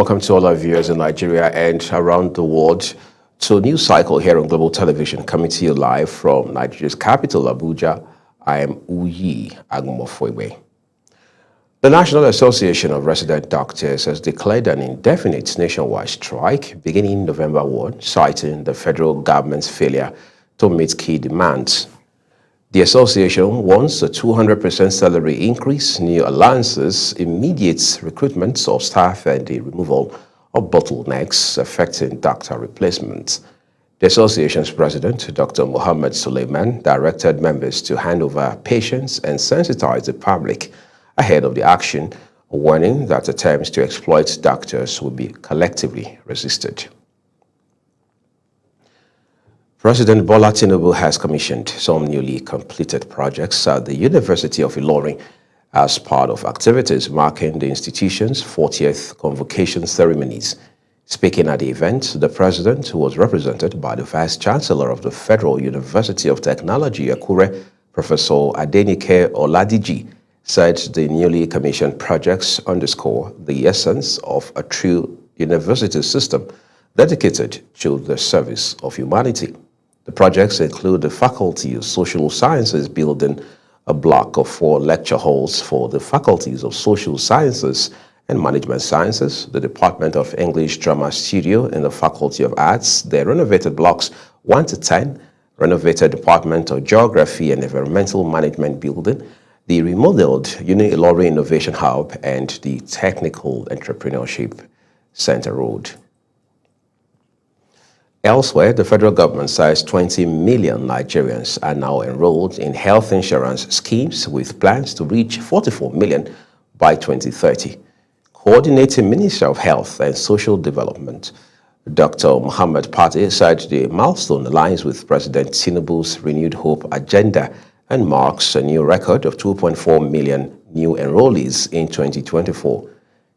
welcome to all our viewers in Nigeria and around the world to a new cycle here on Global Television, coming to you live from Nigeria's capital, Abuja. I am Uyi Agumofwebe. The National Association of Resident Doctors has declared an indefinite nationwide strike beginning November 1, citing the federal government's failure to meet key demands. The association wants a 200% salary increase, new allowances, immediate recruitment of staff, and the removal of bottlenecks affecting doctor replacement. The association's president, Dr. Mohammed Suleiman, directed members to hand over patients and sensitize the public ahead of the action, warning that attempts to exploit doctors will be collectively resisted. President Bola Tinubu has commissioned some newly completed projects at the University of Ilorin as part of activities marking the institution's 40th convocation ceremonies. Speaking at the event, the president, who was represented by the Vice Chancellor of the Federal University of Technology, Akure, Professor Adenike Oladiji, said the newly commissioned projects underscore the essence of a true university system dedicated to the service of humanity. The projects include the Faculty of Social Sciences building a block of 4 lecture halls for the faculties of Social Sciences and Management Sciences, the Department of English Drama Studio in the Faculty of Arts, the renovated blocks 1 to 10, renovated Department of Geography and Environmental Management building, the remodeled Uni-Ilorin Innovation Hub, and the Technical Entrepreneurship Center Road. Elsewhere, the federal government says 20 million Nigerians are now enrolled in health insurance schemes with plans to reach 44 million by 2030. Coordinating Minister of Health and Social Development, Dr. Muhammad Pate, said the milestone aligns with President Tinubu's Renewed Hope agenda and marks a new record of 2.4 million new enrollees in 2024.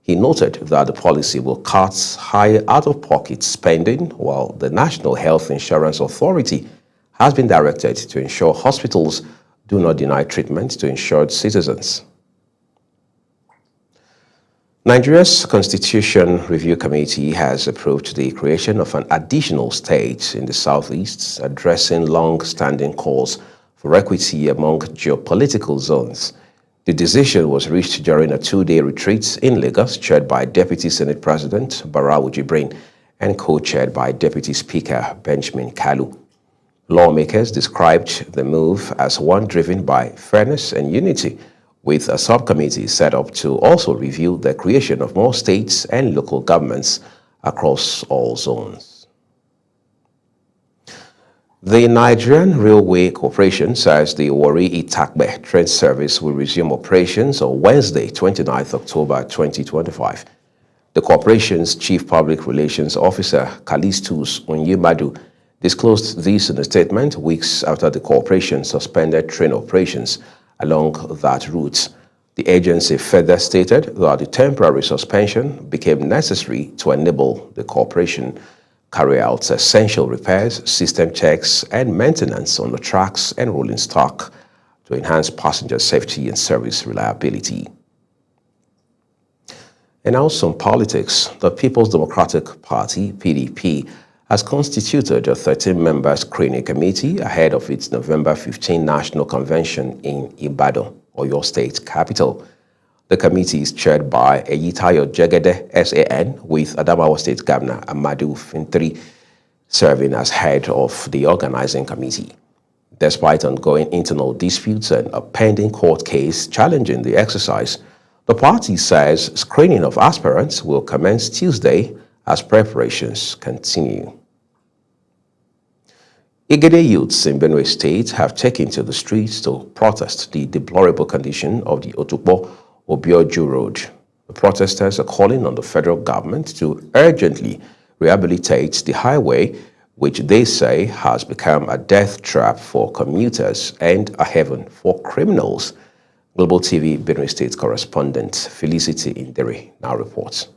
He noted that the policy will cut high out-of-pocket spending, while the National Health Insurance Authority has been directed to ensure hospitals do not deny treatment to insured citizens. Nigeria's Constitution Review Committee has approved the creation of an additional state in the southeast, addressing long-standing calls for equity among geopolitical zones. The decision was reached during a 2-day retreat in Lagos, chaired by Deputy Senate President Barau Jibrin and co-chaired by Deputy Speaker Benjamin Kalu. Lawmakers described the move as one driven by fairness and unity, with a subcommittee set up to also review the creation of more states and local governments across all zones. The Nigerian Railway Corporation says the Warri-Itakpe train service will resume operations on Wednesday, 29 October 2025. The corporation's Chief Public Relations Officer, Kalistus Onyemadu, disclosed this in a statement weeks after the corporation suspended train operations along that route. The agency further stated that the temporary suspension became necessary to enable the corporation carry out essential repairs, system checks, and maintenance on the tracks and rolling stock to enhance passenger safety and service reliability. And now some politics. The People's Democratic Party, PDP, has constituted a 13-member screening committee ahead of its November 15 National Convention in Ibadan, Oyo State capital. The committee is chaired by Eyitayo Jegede, SAN, with Adamawa State Governor Amadu Fintiri serving as head of the organizing committee. Despite ongoing internal disputes and a pending court case challenging the exercise, the party says screening of aspirants will commence Tuesday as preparations continue. Igede youths in Benue State have taken to the streets to protest the deplorable condition of the Otukpo-Obioju Road. The protesters are calling on the federal government to urgently rehabilitate the highway, which they say has become a death trap for commuters and a haven for criminals. Global TV Benue State correspondent Felicity Indere now reports.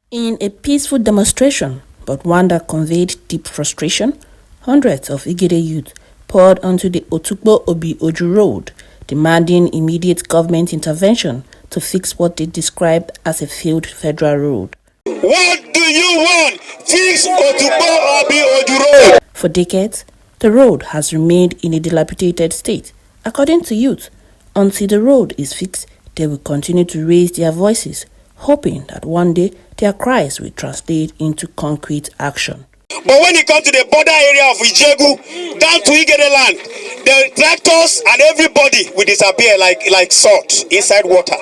In a peaceful demonstration, but one that conveyed deep frustration, hundreds of Igede youth poured onto the Otukpo-Obioju Road, demanding immediate government intervention to fix what they described as a failed federal road. What do you want? Fix Otukpo Obi Oju Road. For decades, the road has remained in a dilapidated state. According to youth, until the road is fixed, they will continue to raise their voices, hoping that one day their cries will translate into concrete action. But when it comes to the border area of Ijegu, down to Igede land, the tractors and everybody will disappear like salt inside water.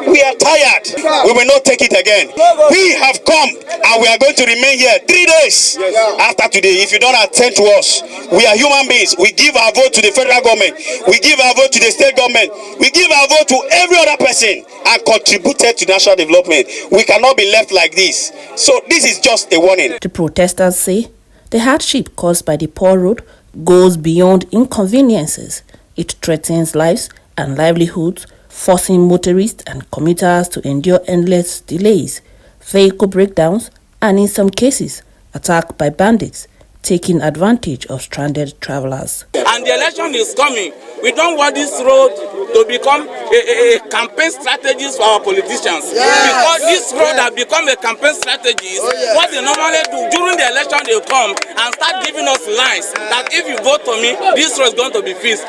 We are tired. We will not take it again. We have come and we are going to remain here 3 days after today. If you don't attend to us, we are human beings. We give our vote to the federal government. We give our vote to the state government. We give our vote to every other person and contributed to national development. We cannot be left like this. So this is just a warning. The protesters say the hardship caused by the poor road goes beyond inconveniences. It threatens lives and livelihoods, forcing motorists and commuters to endure endless delays, vehicle breakdowns, and in some cases, attack by bandits, taking advantage of stranded travelers. And the election is coming. We don't want this road to become a campaign strategy for our politicians. Because this road has become a campaign strategy. What they normally do during the election, they come and start giving us lies that if you vote for me, this road is going to be fixed.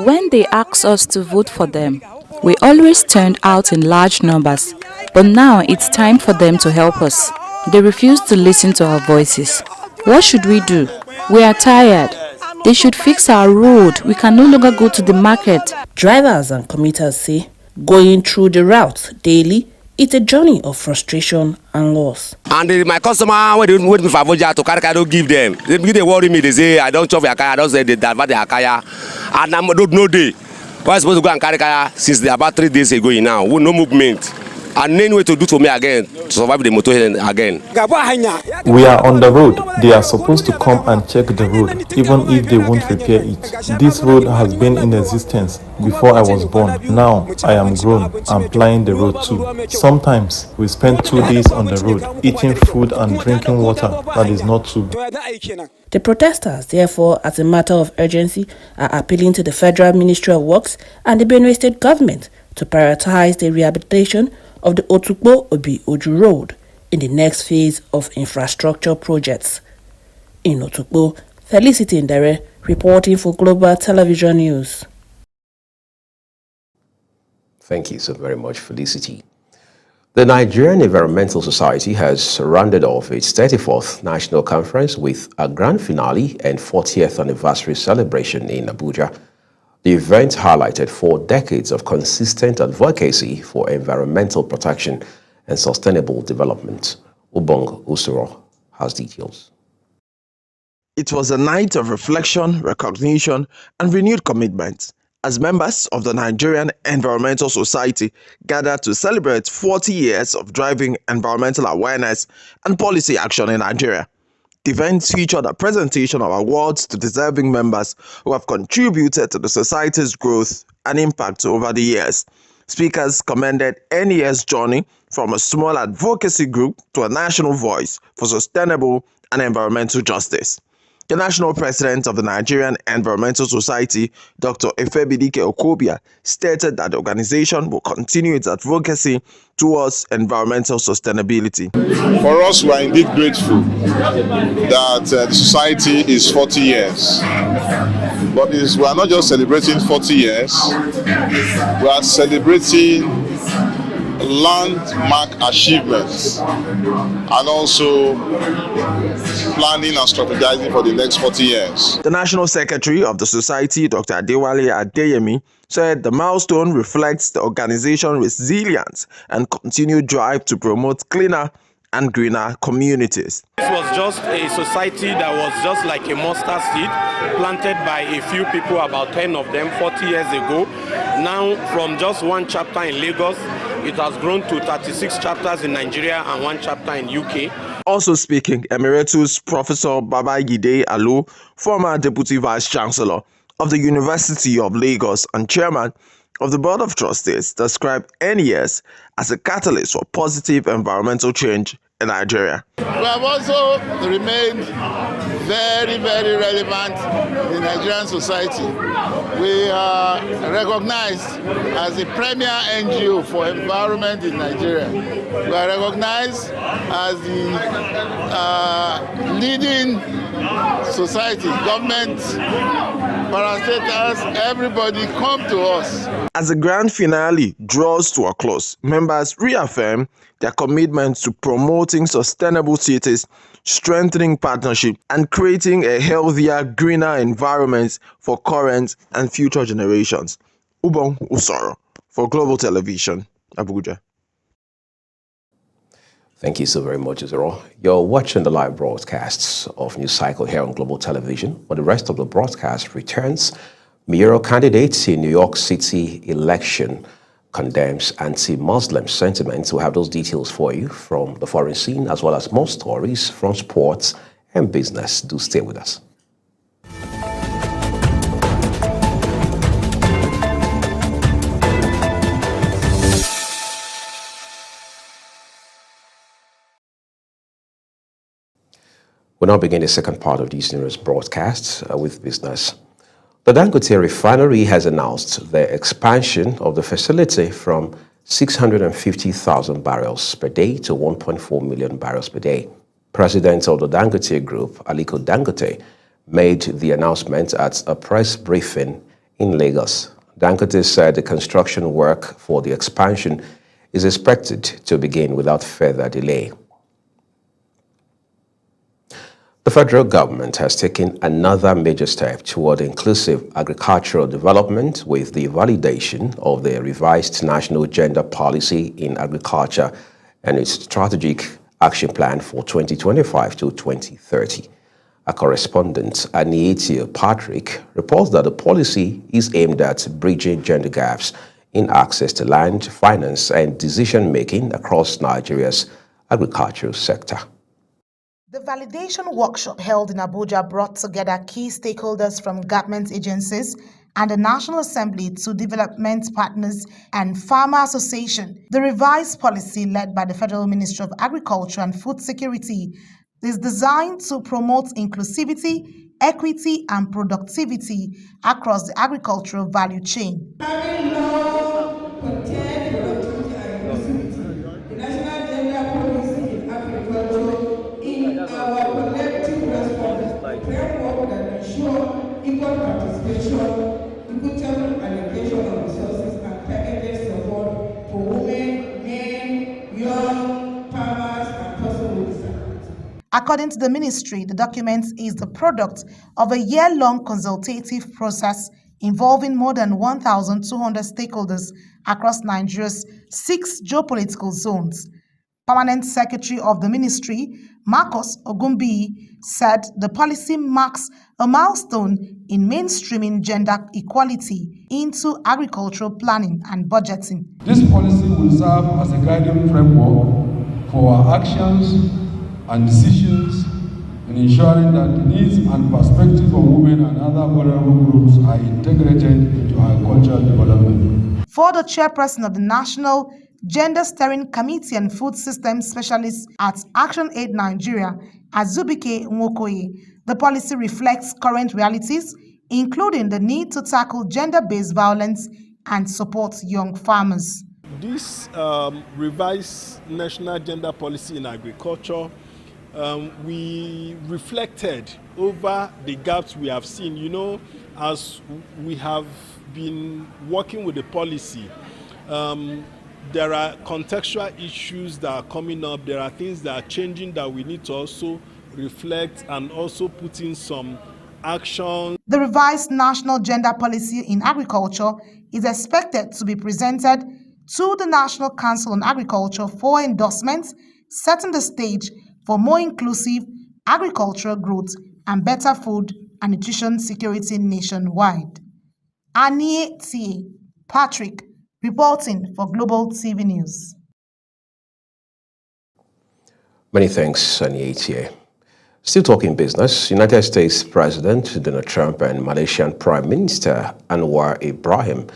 When they asked us to vote for them, we always turned out in large numbers. But now it's time for them to help us. They refuse to listen to our voices. What should we do? We are tired. They should fix our road. We can no longer go to the market. Drivers and commuters say going through the route daily is a journey of frustration and loss. And my customer, when they wait me for Avoja to carry, I don't give them. They worry me. They say I don't chop their car. I don't say they divert their car. And I'm no day. Why supposed to go and carry car since they about 3 days ago now? No movement. And any way to do to me again to survive the motor again. We are on the road. They are supposed to come and check the road, even if they won't repair it. This road has been in existence before I was born. Now I am grown. I'm plying the road too. Sometimes we spend 2 days on the road, eating food and drinking water that is not too. The protesters, therefore, as a matter of urgency, are appealing to the Federal Ministry of Works and the Benue State government to prioritize the rehabilitation of the Otukpo Obi Oju Road in the next phase of infrastructure projects. In Otukpo, Felicity Ndere reporting for Global Television News. Thank you so very much, Felicity. The Nigerian Environmental Society has rounded off its 34th National Conference with a grand finale and 40th anniversary celebration in Abuja. The event highlighted 4 decades of consistent advocacy for environmental protection and sustainable development. Ubong Usuro has details. It was a night of reflection, recognition, and renewed commitment as members of the Nigerian Environmental Society gathered to celebrate 40 years of driving environmental awareness and policy action in Nigeria. The event featured a presentation of awards to deserving members who have contributed to the society's growth and impact over the years. Speakers commended NES journey from a small advocacy group to a national voice for sustainable and environmental justice. The national president of the Nigerian Environmental Society, Dr. Efebidike Okobia, stated that the organization will continue its advocacy towards environmental sustainability. For us, we are indeed grateful that the society is 40 years. But we are not just celebrating 40 years, we are celebrating landmark achievements and also planning and strategizing for the next 40 years. The National Secretary of the Society, Dr. Adewale Adeyemi, said the milestone reflects the organization's resilience and continued drive to promote cleaner and greener communities. This was just a society that was just like a mustard seed planted by a few people, about 10 of them 40 years ago. Now from just one chapter in Lagos, it has grown to 36 chapters in Nigeria and 1 chapter in UK. Also speaking, Emeritus Professor Babajide Alu, former Deputy Vice Chancellor of the University of Lagos and Chairman of the Board of Trustees, described NES as a catalyst for positive environmental change in Nigeria. We have also remained very, very relevant in Nigerian society. We are recognized as the premier NGO for environment in Nigeria. We are recognized as the leading society, government, parastatals, everybody come to us. As the grand finale draws to a close, members reaffirm their commitment to promoting sustainable cities, strengthening partnership, and creating a healthier, greener environment for current and future generations. Ubong Usoro for Global Television, Abuja. Thank you so very much, Usoro. You're watching the live broadcasts of News Cycle here on Global Television. For the rest of the broadcast returns, mayoral candidates in New York City election condemns anti-Muslim sentiments. We'll have those details for you from the foreign scene, as well as more stories from sports and business. Do stay with us. We'll now begin the second part of these news broadcasts with business. The Dangote refinery has announced the expansion of the facility from 650,000 barrels per day to 1.4 million barrels per day. President of the Dangote Group, Aliko Dangote, made the announcement at a press briefing in Lagos. Dangote said the construction work for the expansion is expected to begin without further delay. The federal government has taken another major step toward inclusive agricultural development with the validation of the revised National Gender Policy in Agriculture and its Strategic Action Plan for 2025 to 2030. Our correspondent, Anietio Patrick, reports that the policy is aimed at bridging gender gaps in access to land, finance, and decision-making across Nigeria's agricultural sector. The validation workshop held in Abuja brought together key stakeholders from government agencies and the National Assembly to development partners and Farmer Association. The revised policy led by the Federal Ministry of Agriculture and Food Security is designed to promote inclusivity, equity, and productivity across the agricultural value chain. Equal participation, equitable allocation of resources, and targeted support for women, men, young, farmers, and possible disadvantaged. According to the ministry, the document is the product of a year-long consultative process involving more than 1,200 stakeholders across Nigeria's 6 geopolitical zones. Permanent Secretary of the Ministry, Marcus Ogumbi, said the policy marks a milestone in mainstreaming gender equality into agricultural planning and budgeting. This policy will serve as a guiding framework for our actions and decisions in ensuring that the needs and perspectives of women and other vulnerable groups are integrated into agricultural development. For the chairperson of the National Gender Steering Committee and Food Systems Specialist at ActionAid Nigeria, Azubike Nwokoye, the policy reflects current realities, including the need to tackle gender-based violence and support young farmers. This revised National Gender Policy in Agriculture, we reflected over the gaps we have seen. You know, as we have been working with the policy, there are contextual issues that are coming up. There are things that are changing that we need to also reflect and also put in some action. The revised National Gender Policy in Agriculture is expected to be presented to the National Council on Agriculture for endorsement, setting the stage for more inclusive agricultural growth and better food and nutrition security nationwide. Anietio Patrick, reporting for Global TV News. Many thanks, Anietio. Still talking business, United States President Donald Trump and Malaysian Prime Minister Anwar Ibrahim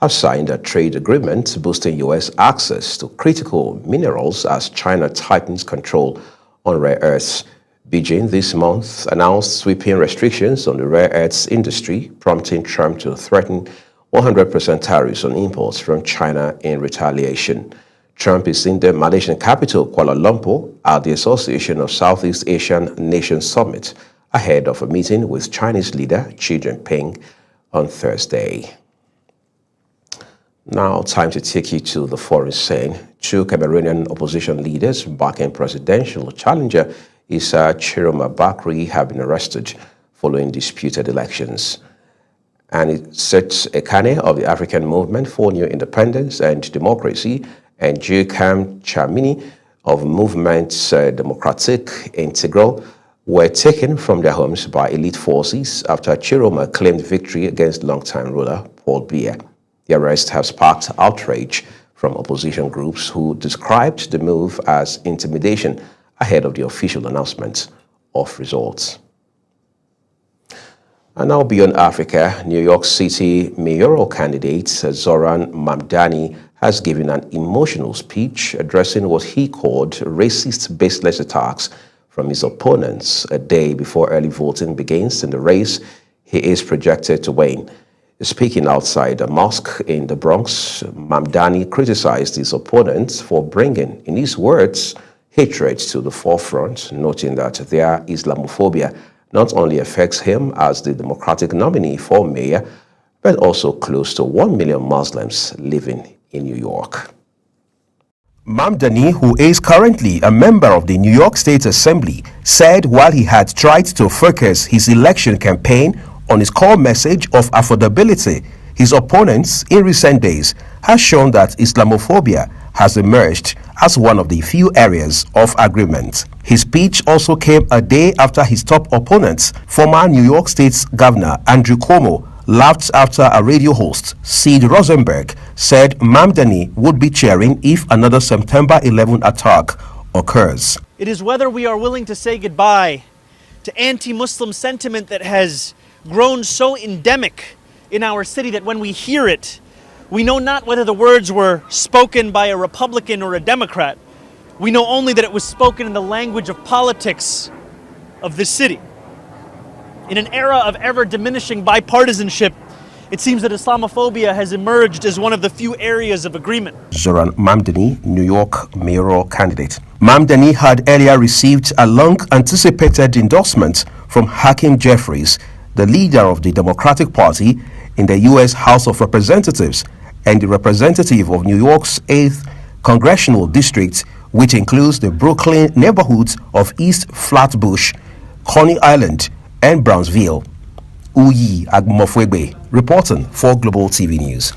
have signed a trade agreement boosting U.S. access to critical minerals as China tightens control on rare earths. Beijing this month announced sweeping restrictions on the rare earths industry, prompting Trump to threaten 100% tariffs on imports from China in retaliation. Trump is in the Malaysian capital, Kuala Lumpur, at the Association of Southeast Asian Nations Summit, ahead of a meeting with Chinese leader Xi Jinping on Thursday. Now, time to take you to the foreign scene. Two Cameroonian opposition leaders backing presidential challenger Issa Chiroma Bakri have been arrested following disputed elections. And it sets Ekane of the African Movement for New Independence and Democracy and Jikam Chamini of Movement Democratique Integral were taken from their homes by elite forces after Chiroma claimed victory against longtime ruler Paul Biya. The arrest has sparked outrage from opposition groups who described the move as intimidation ahead of the official announcement of results. And now beyond Africa, New York City mayoral candidate Zoran Mamdani has given an emotional speech addressing what he called racist, baseless attacks from his opponents a day before early voting begins in the race he is projected to win. Speaking outside a mosque in the Bronx, Mamdani criticized his opponents for bringing, in his words, hatred to the forefront, noting that their Islamophobia not only affects him as the Democratic nominee for mayor, but also close to 1 million Muslims living in New York. Mamdani, who is currently a member of the New York State Assembly, said while he had tried to focus his election campaign on his core message of affordability, his opponents in recent days have shown that Islamophobia has emerged as one of the few areas of agreement. His speech also came a day after his top opponent, former New York State's Governor Andrew Cuomo, laughed after a radio host, Sid Rosenberg, said Mamdani would be cheering if another September 11 attack occurs. It is whether we are willing to say goodbye to anti-Muslim sentiment that has grown so endemic in our city that when we hear it, we know not whether the words were spoken by a Republican or a Democrat. We know only that it was spoken in the language of politics of this city. In an era of ever diminishing bipartisanship, it seems that Islamophobia has emerged as one of the few areas of agreement. Zoran Mamdani, New York mayoral candidate. Mamdani had earlier received a long-anticipated endorsement from Hakeem Jeffries, the leader of the Democratic Party in the U.S. House of Representatives and the representative of New York's 8th Congressional District, which includes the Brooklyn neighborhoods of East Flatbush, Coney Island, and Brownsville. Uyi Agmofwegbe, reporting for Global TV News.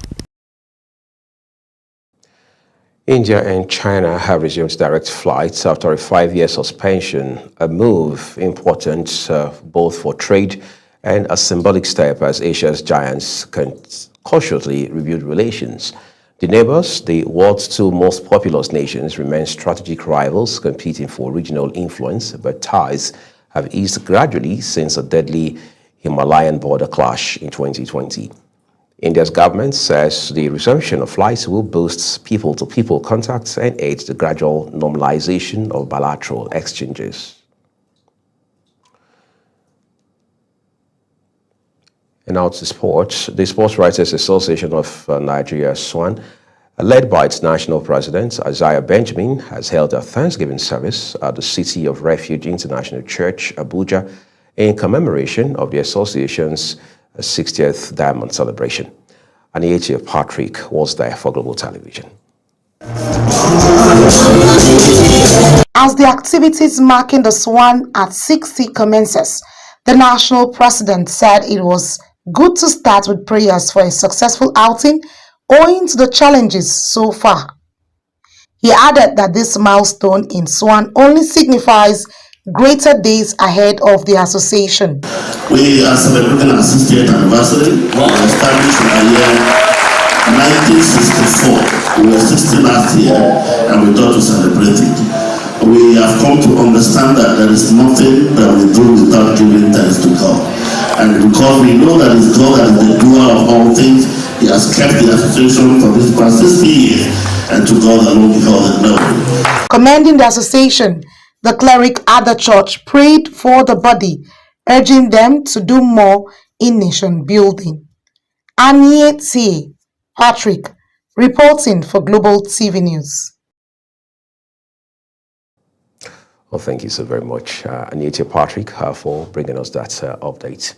India and China have resumed direct flights after a 5-year suspension, a move important both for trade and a symbolic step as Asia's giants cautiously reviewed relations. The neighbors, the world's two most populous nations, remain strategic rivals competing for regional influence, but ties have eased gradually since a deadly Himalayan border clash in 2020. India's government says the resumption of flights will boost people-to-people contacts and aid the gradual normalization of bilateral exchanges. And now to sports. The Sports Writers Association of Nigeria, SWAN, led by its national president, Isaiah Benjamin, has held a Thanksgiving service at the City of Refuge International Church, Abuja, in commemoration of the association's 60th Diamond Celebration. Anieti Patrick was there for Global Television. As the activities marking the SWAN at 60 commences, the national president said it was good to start with prayers for a successful outing owing to the challenges so far. He added that this milestone in SWAN only signifies greater days ahead of the association. We are celebrating our 60th anniversary. We were established in the year 1964. We were 60 last year and we thought to celebrate it. We have come to understand that there is nothing that we do without giving thanks to God. And because we know that it's God that is the doer of all things, He has has kept the association for this past 60 years, and to God alone be all the glory. Commending the association, the cleric at the church prayed for the body, urging them to do more in nation building. Aniete Patrick reporting for Global TV News. Well, thank you so very much, Aniete Patrick, for bringing us that update.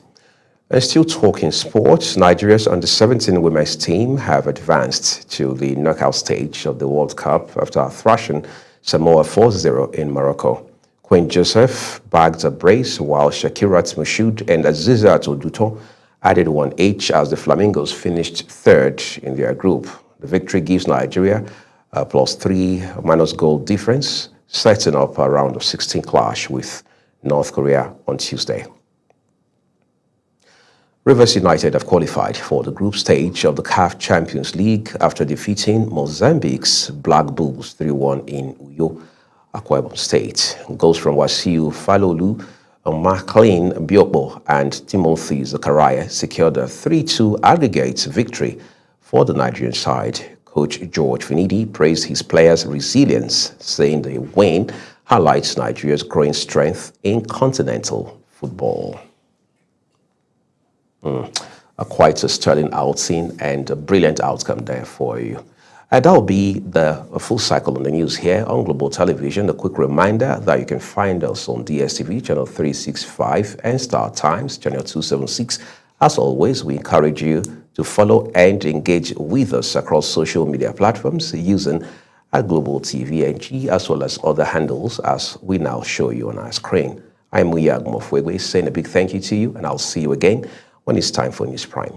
And still talking sports, Nigeria's under-17 women's team have advanced to the knockout stage of the World Cup after thrashing Samoa 4-0 in Morocco. Queen Joseph bagged a brace, while Shakirat Mushood and Azizat Oduto added one each as the Flamingos finished third in their group. The victory gives Nigeria a +3- goal difference, setting up a round of 16 clash with North Korea on Tuesday. Rivers United have qualified for the group stage of the CAF Champions League after defeating Mozambique's Black Bulls 3-1 in Uyo, Akwa Ibom State. Goals from Wasiu Falolu, McLean Biokbo, and Timothy Zakaria secured a 3-2 aggregate victory for the Nigerian side. Coach George Finidi praised his players' resilience, saying the win highlights Nigeria's growing strength in continental football. Quite a sterling outing and a brilliant outcome there for you. That will be the full cycle on the news here on Global Television. A quick reminder that you can find us on DSTV channel 365 and Star Times channel 276. As always, we encourage you to follow and engage with us across social media platforms using Global TV NG as well as other handles as we now show you on our screen. I'm Muyag Mofwegwe saying a big thank you to you, and I'll see you again when it's time for News Prime.